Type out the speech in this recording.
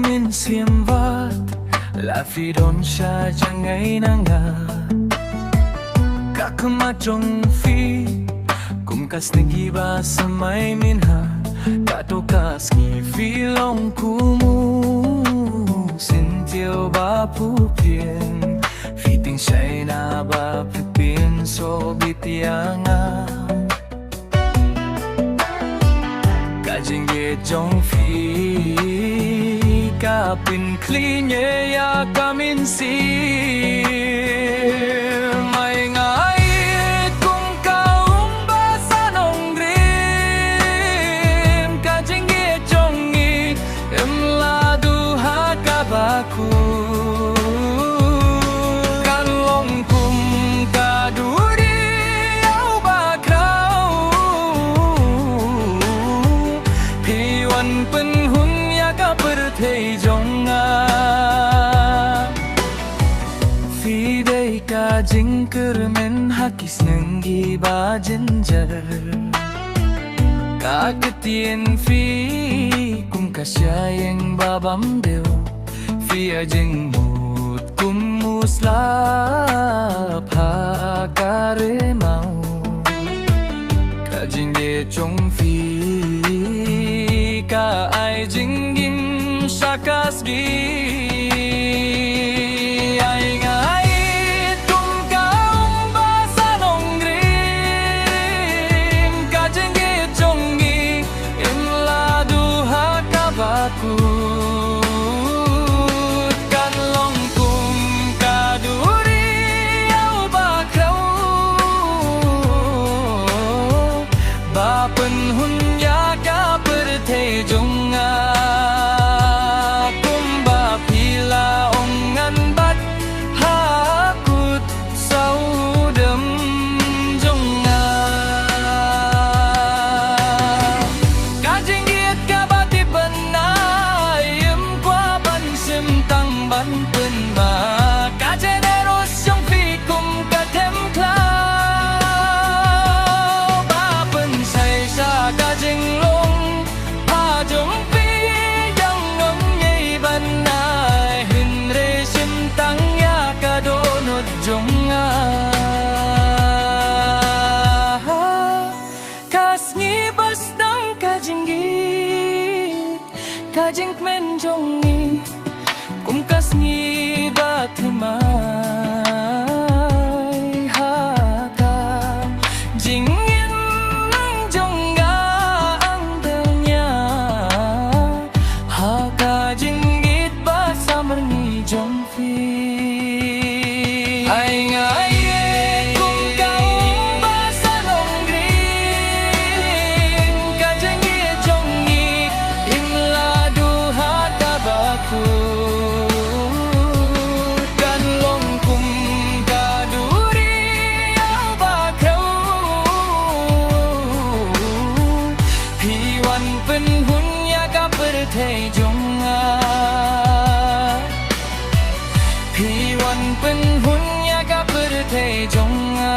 Min xiêm vắt là phi đồn xa chẳng ngay nàng ngà các ma trong phi cùng các snigi ba samay min ha kato kas nghi phi long kumu xin tiêu ba pu piên phi tình say na ba phi piên so bitianga cả jing ye trong phi kapin klinye ya kamin si mai ngai kung kaum ba sa nong rim ka jingi chongi em la du ha ka ba ku kan long kum ka du di au ba krau pi wan pen hun ya ka per thei ka jingker men hakis nengi ba jinjar ka ketien fi kum ka syayeng ba bam deu fi a jing mut kum musla pha ka re mau ka jing ye chong fi ka ai jing gin sakas gi kan long kum ka duri au ba krau ba pen hun ya ka per the junga kum ba pila ong ngan bat ha kut sau đâm junga ka jing giết ka ba ti ban tăng bắn bên mà cả trên đôi sông phi cùng cả thêm cloud ba bên say xa cả chính luôn ha chúng phi yang ngâm nhây ban nai hình rê sim tăng ya cả đô nốt jong kasni bas dang ka jingi ka jing men jong ni kum kasni ba thmai ha ka jing in nang jong ga ang del nya ha ka jing git ba samar ni jong fi ai ngai kum ka ba sa nong green ka jing git jong ni in la du ha ta ba ku thei junga pi wan pen hun ya ka per thei junga